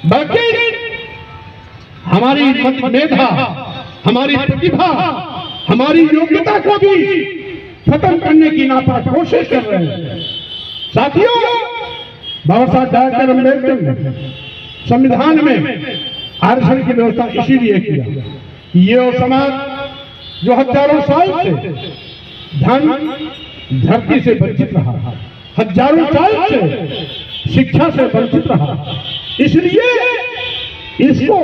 बल्कि हमारी मेधा, हमारी प्रतिभा, हमारी योग्यता को भी खत्म करने की नापाक कोशिश कर रहे हैं। साथियों, बाबा साहब डॉक्टर अम्बेडकर ने संविधान में आरक्षण की व्यवस्था इसीलिए किया कि ये वो समाज जो हजारों साल से धन धरती से वंचित रहा, हजारों साल से शिक्षा से वंचित रहा, इसलिए इसको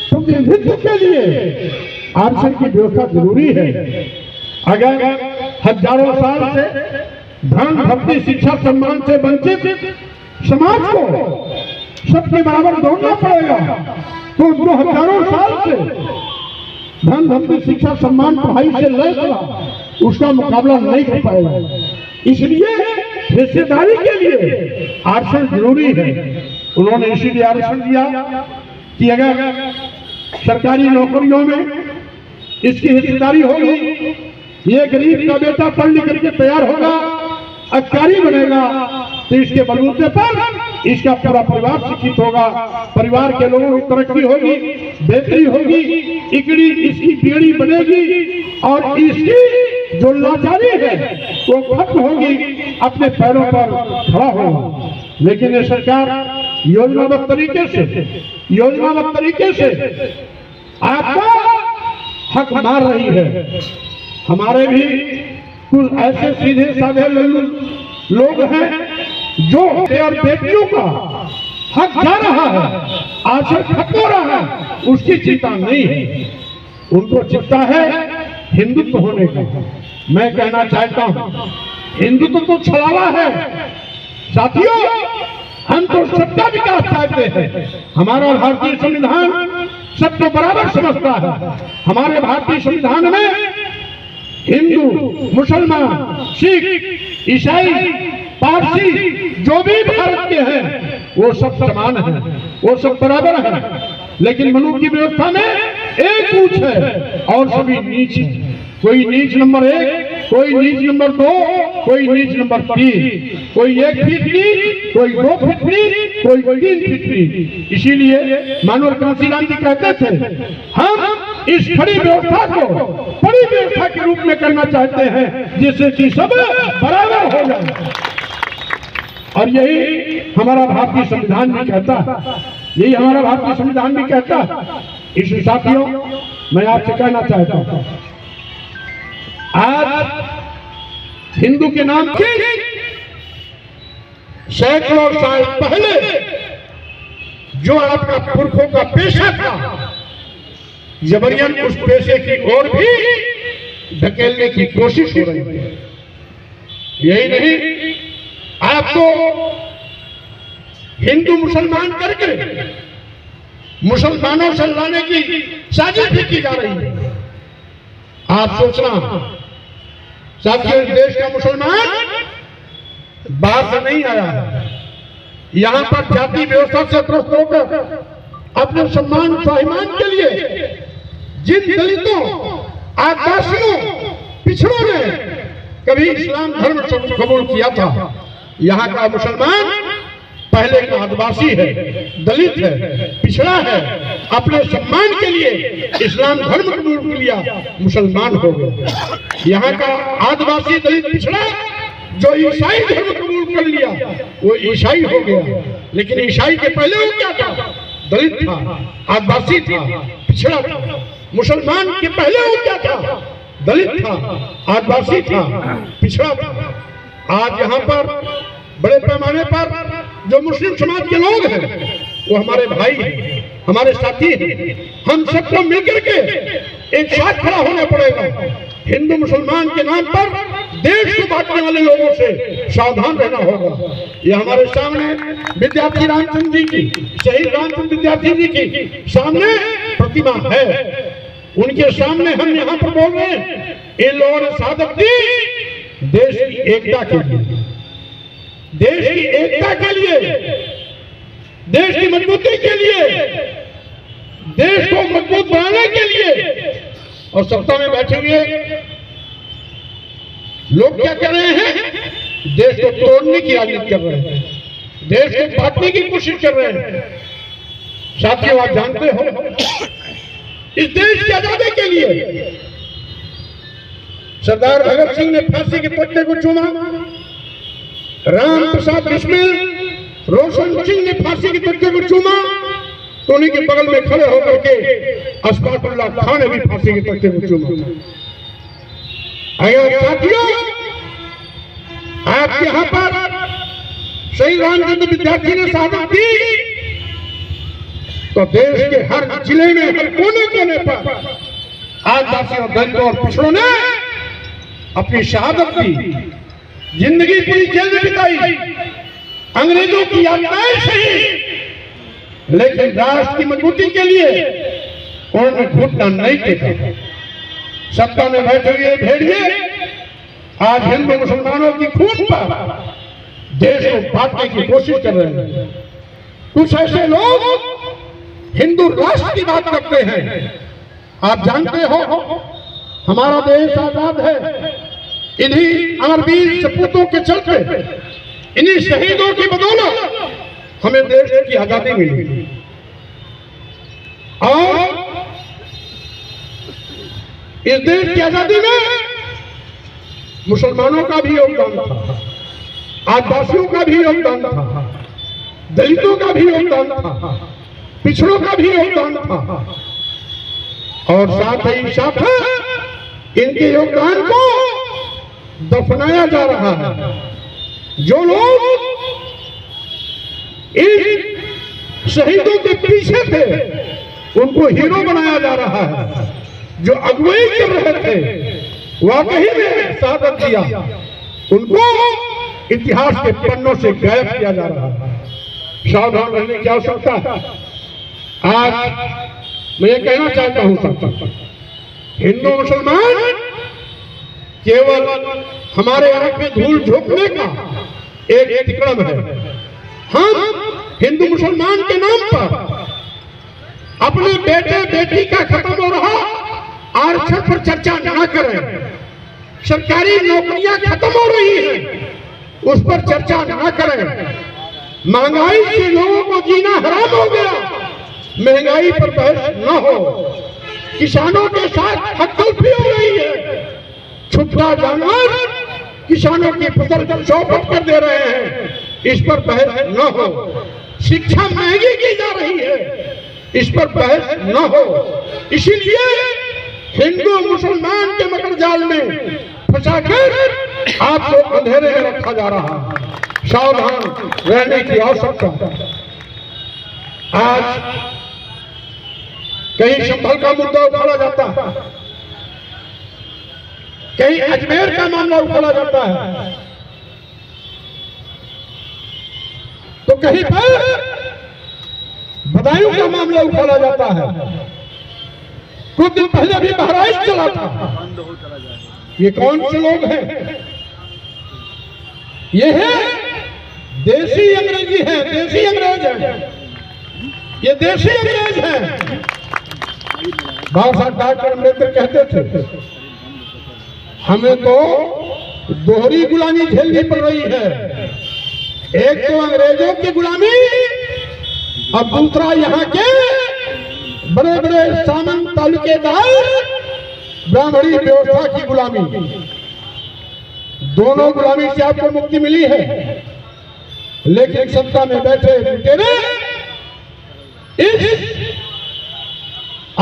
प्रतिनिधित्व के लिए आरक्षण की व्यवस्था जरूरी है। अगर हजारों साल से धन धरती शिक्षा सम्मान से वंचित समाज को सबके बराबर दौड़ना पड़ेगा, तो जो हजारों साल से धन धरती शिक्षा सम्मान पढ़ाई से लड़ रहा, उसका मुकाबला नहीं कर पाएगा। इसलिए हिस्सेदारी के लिए आरक्षण जरूरी है। उन्होंने इसीलिए आरक्षण दिया कि अगर सरकारी नौकरियों में इसकी हिस्सेदारी होगी, ये गरीब का बेटा पढ़ लिख करके तैयार होगा, अधिकारी बनेगा, तो इसके बलबूते पर इसका पूरा परिवार शिक्षित होगा, परिवार के लोगों की तरक्की होगी, बेहतरी होगी, इकड़ी इसकी पीढ़ी बनेगी और इसकी जो लाचारी है वो खत्म होगी, अपने पैरों पर खड़ा होगा। लेकिन ये सरकार योजनाबद्ध तरीके से आपका हक मार रही है। हमारे भी कुछ ऐसे सीधे साधे लोग हैं जो और बेटियों का हक जा रहा है, आरक्षण खत्म हो रहा है, उसकी चिंता नहीं है, उनको चिंता है हिंदुत्व होने का। मैं कहना चाहता हूं, हिंदुत्व तो छलावा है। साथियों, हम तो सबका विकास चाहते हैं। हमारा भारतीय संविधान सबको बराबर समझता है। हमारे भारतीय संविधान में हिंदू, मुसलमान, सिख, ईसाई, पारसी जो भी भारत के हैं वो सब समान हैं, वो सब बराबर हैं। लेकिन मनु की व्यवस्था में एक ऊंच है और सभी नीच है। कोई नीच नंबर 1, कोई नीच नंबर 2, कोई नीच नंबर 3, कोई 1 फीट नीच, कोई 2 फीट नीच, कोई 3 फीट नीच। इसीलिए मानव कांसीराम जी कहते थे, हम इस खड़ी व्यवस्था को बड़ी व्यवस्था के रूप में करना चाहते हैं, जिससे कि सब बराबर हो जाए। और यही हमारा भारतीय संविधान भी कहता है, यही हमारा भारतीय संविधान भी कहता है। इस साथियों, मैं आपसे कहना चाहता हूं, आज हिंदू के नाम के सैकड़ों साल पहले जो आपका पुरखों का पेशा था, जबरियन उस पेशे की ओर भी धकेलने की कोशिश हो रही है। यही नहीं, आपको हिंदू मुसलमान करके मुसलमानों से लाने की साजिश भी की जा रही है। आप सोचना, साथियों, इस देश का मुसलमान बाहर से नहीं आया है। यहां पर जाति व्यवस्था से त्रस्त होकर अपने सम्मान स्वाभिमान के लिए जिन दलितों, आदिवासियों, पिछड़ों ने कभी इस्लाम धर्म कबूल किया था, यहाँ का मुसलमान पहले का आदिवासी है, दलित है, पिछड़ा है, अपने सम्मान के लिए इस्लाम धर्म कबूल किया, मुसलमान हो गए। यहाँ का आदिवासी, दलित, पिछड़ा जो ईसाई धर्म कबूल कर लिया वो ईसाई हो गया। लेकिन ईसाई के पहले वो क्या था? दलित था, आदिवासी था, पिछड़ा था। मुसलमान के पहले वो क्या था? दलित था, आदिवासी था, पिछड़ा था। आज यहाँ पर बड़े पैमाने पर जो मुस्लिम समाज के लोग हैं वो हमारे भाई हैं, हमारे साथी हैं। हम सबको मिलकर के एक साथ खड़ा होना पड़ेगा। हिंदू मुसलमान के नाम पर देश को बांटने वाले लोगों से सावधान रहना होगा। ये हमारे सामने विद्यार्थी रामचंद्र जी की, शहीद रामचंद्र विद्यार्थी जी की सामने प्रतिमा है, उनके सामने हम यहाँ पर बोल रहे हैं। इन लोगों ने शहादत दी देश की एकता के लिए, देश की एकता के लिए, देश की मजबूती के लिए, देश को मजबूत बनाने के लिए। और सत्ता में बैठे हुए लोग क्या कर रहे हैं? देश को तोड़ने की राजनीति कर रहे हैं। देश को बांटने की कोशिश कर रहे हैं। साथियों, आप जानते हो इस देश की आजादी के लिए सरदार भगत सिंह ने फांसी के तख्ते को चूमा, राम प्रसाद बिस्मिल, रोशन सिंह ने फांसी के तख्ते को चूमा, तो उन्हीं के बगल में खड़े होकर के अशफाकुल्लाह खान ने भी फांसी के तख्ते को चूमा। अगर साथियों आप यहाँ पर शहीद रामचंद्र विद्यार्थी ने शहादत दी, तो देश के हर जिले में, हर कोने कोने पर आदिवासियों, दलितों और पिछड़ों ने अपनी शहादत दी, जिंदगी पूरी जेल में बिताई, अंग्रेजों की यातनाएं सही, लेकिन राष्ट्र की मजबूती के लिए उन्होंने घुटना नहीं टेका। सत्ता में बैठे हुए भेड़िए आज हिंदू मुसलमानों की खून पर देश को बांटने की कोशिश कर रहे हैं। कुछ ऐसे लोग हिंदू राष्ट्र की बात करते हैं। आप जानते हो हमारा देश आजाद है इन्हीं अमरवीर सपूतों के चलते, इन्हीं शहीदों की बदौलत हमें देश की आजादी मिली। और इस देश की आजादी में मुसलमानों का भी योगदान था, आदिवासियों का भी योगदान था, दलितों का भी योगदान था, पिछड़ों का भी योगदान था, और साथ ही साथ इनके योगदान को दफनाया जा रहा है। जो लोग इन शहीदों के पीछे थे उनको हीरो बनाया जा रहा है। जो अगुवाई कर रहे थे, वाकई में शहादत दिया, उनको इतिहास के पन्नों से गायब किया जा रहा है। सावधान रहने की आवश्यकता है। आज मैं ये कहना चाहता हूं, हिंदू मुसलमान केवल हमारे आंख में धूल झोंकने का एक अतिक्रम है। हम हिंदू मुसलमान के नाम पर अपने बेटे बेटी का खत्म हो रहा आरक्षण पर चर्चा न करें, सरकारी नौकरियां खत्म हो रही हैं उस पर चर्चा न करें, महंगाई से लोगों को जीना हराम हो गया, महंगाई पर बहस न हो, किसानों के साथ हकतलफी हो रही है, छुट्टा जानवर किसानों की फसल चौपट कर दे रहे हैं, इस पर बहस न हो, शिक्षा महंगी की जा रही है, इस पर बहस न हो। इसीलिए हिंदू मुसलमान के मकर जाल में फंसाकर आपको अंधेरे में रखा जा रहा है। सावधान रहने की आवश्यकता है। आज कहीं संभल का मुद्दा उठाया जाता है, कहीं अजमेर का मामला उठाया जाता है, तो कहीं पर बदायूं का मामला उठाया जाता है। कुछ दिन पहले भी बहराइच चला था। ये कौन से लोग हैं? ये है देसी अंग्रेजी है, देसी अंग्रेज है, ये देसी अंग्रेज है। बाबा साहब डॉक्टर अम्बेडकर कहते थे हमें तो दोहरी गुलामी झेलनी पड़ रही है, एक तो अंग्रेजों की गुलामी और दूसरा यहाँ के बड़े बड़े सामंत तालुकेदार ब्राह्मणी व्यवस्था की गुलामी। दोनों गुलामी से आपको मुक्ति मिली है, लेकिन सत्ता में बैठे लुटेरे इस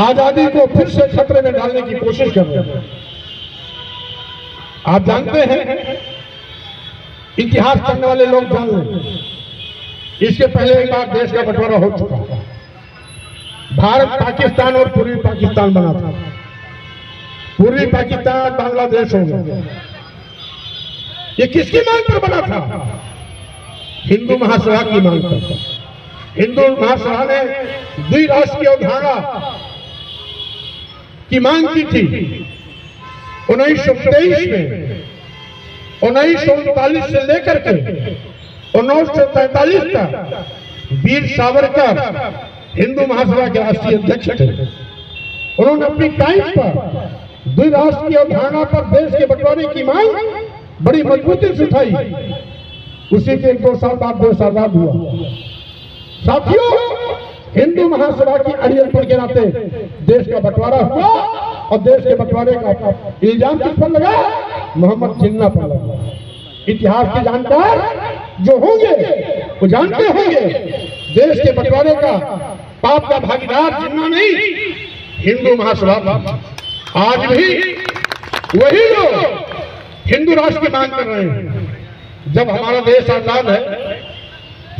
आजादी को फिर से खतरे में डालने की कोशिश कर रहे हैं। आप जानते हैं, इतिहास पढ़ने वाले लोग जान लें, इसके पहले एक बार देश का बंटवारा हो चुका था। भारत पाकिस्तान और पूर्वी पाकिस्तान बना था। पूर्वी पाकिस्तान बांग्लादेश हो गया। ये किसकी मांग पर बना था? हिंदू महासभा की मांग पर। हिंदू महासभा ने द्विराष्ट्र की अवधारणा की मांग की थी 1923 में। 1939 से लेकर के 1943 तक वीर सावरकर हिंदू महासभा के राष्ट्रीय अध्यक्ष थे। उन्होंने अपनी टाइम पर द्विराष्ट्र की अवधारणा पर देश के बंटवारे की मांग बड़ी मजबूती से उठाई। उसी के 2 साल बाद देश आजाद हुआ। साथियों, हिंदू महासभा की अड़ियल के नाते देश का बंटवारा हुआ और देश के बंटवारे का इल्जाम किस पर लगा? मोहम्मद जिन्ना पर लगा। इतिहास के जानकार जो होंगे वो जानते होंगे, देश के बंटवारे का पाप का भागीदार जिन्ना नहीं, हिंदू महासभा था। आज भी वही लोग हिंदू राष्ट्र की मांग कर रहे हैं। जब हमारा देश आजाद है,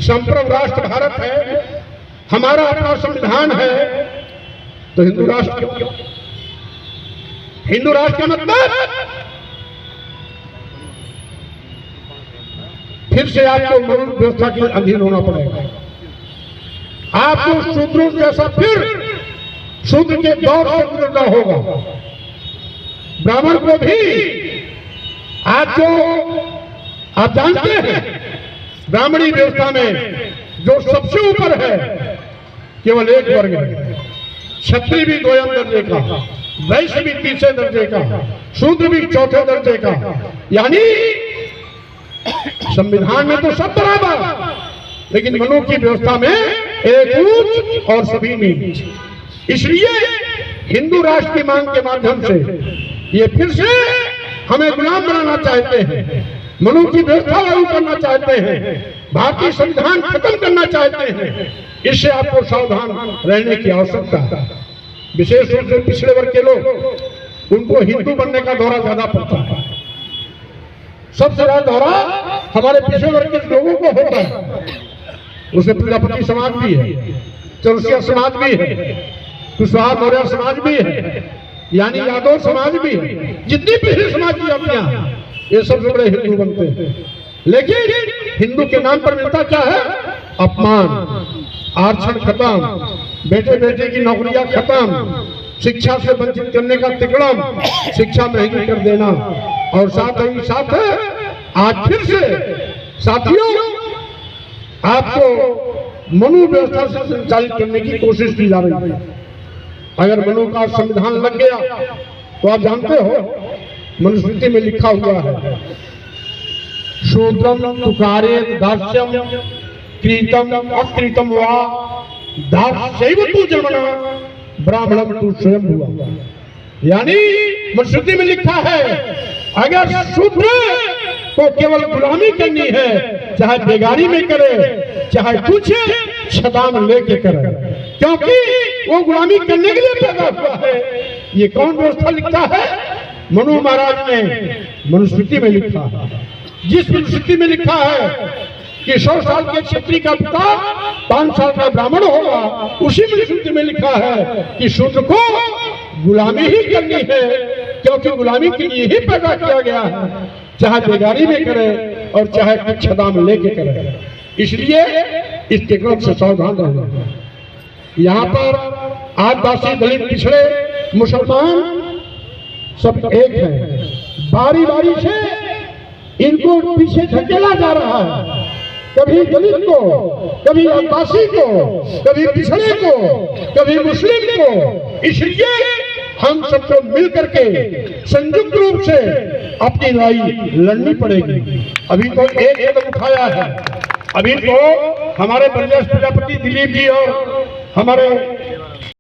संप्रभु राष्ट्र भारत है, हमारा अपना संविधान है, तो हिंदू राष्ट्र क्यों? हिंदू राष्ट्र का मतलब फिर से आपको मनु व्यवस्था के अधीन होना पड़ेगा। आपको शूद्रों जैसा फिर शूद्र के दौर से गुजरना होगा। ब्राह्मण को भी आज जो आप जानते हैं, ब्राह्मणी व्यवस्था में जो सबसे ऊपर है केवल एक वर्ग है। क्षत्रिय भी 2 दर्जे का, वैश्य भी 3 दर्जे का, शूद्र भी 4 दर्जे का। यानी संविधान में तो सब बराबर, लेकिन मनु की व्यवस्था में एक ऊंच और सभी नीच। इसलिए हिंदू राष्ट्र की मांग के माध्यम से ये फिर से हमें गुलाम बनाना चाहते हैं, मनु की व्यवस्था लागू करना चाहते हैं, भारतीय संविधान खत्म करना चाहते हैं। इससे आपको सावधान रहने की आवश्यकता है। विशेष रूप से पिछड़े वर्ग के लोग, उनको हिंदू बनने का दौरा ज्यादा पड़ता है। सबसे ज्यादा दौरा हमारे पिछड़े वर्ग के लोगों को होता है। उसमें प्रजापति समाज भी है, चौरसिया समाज भी है, कुशवाहा मौर्य समाज भी है, यानी यादव समाज भी है। जितनी पिछड़े समाज की जातियां, ये सबसे बड़े हिंदू बनते हैं। लेकिन हिंदू के नाम पर मिलता क्या है? अपमान, आरक्षण खत्म, बेटे बेटे की नौकरियां खत्म, शिक्षा से वंचित करने का तिकड़म, शिक्षा महंगी कर देना, और साथ ही साथ आज फिर से साथियों आपको मनु व्यवस्था से संचालित करने की कोशिश की जा रही है। अगर मनु का संविधान लग गया तो आप जानते हो मनुस्मृति में लिखा हुआ है, शूद्रम तुकारे दास्यम कृतम अकृतम वा दास्यैव तु जन्मना ब्राह्मणम तु स्वयं हुआ। यानी मनुस्मृति में लिखा है, अगर शूद्र को केवल गुलामी करनी है, चाहे बेगारी में करे, चाहे कुछ छदाम लेके करे, क्योंकि वो गुलामी करने के लिए पैदा हुआ है। ये कौन व्यवस्था लिखता है? मनु महाराज ने मनुस्मृति में लिखा है। जिस मनुस्मृति में लिखा है कि 100 साल के क्षत्रिय का पिता 5 साल का ब्राह्मण होगा, उसी मनुस्मृति में लिखा है कि शूद्र को गुलामी ही करनी है, क्योंकि गुलामी के लिए ही पैदा किया गया है, चाहे बेगारी में करे और चाहे कुछ छदाम लेके करे। इसलिए इस क्रम से सावधान रहना। यहाँ पर आदिवासी, दलित, पिछड़े, मुसलमान सब एक है। बारी बारी से इनको पीछे धकेला जा रहा है, कभी दलित को, कभी आदिवासी को, कभी पिछड़े को, कभी मुस्लिम को। इसलिए हम सबको मिल करके संयुक्त रूप से अपनी लड़ाई लड़नी पड़ेगी। अभी तो एक कदम उठाया है, अभी तो हमारे ब्रजेश प्रजापति दिलीप जी और हमारे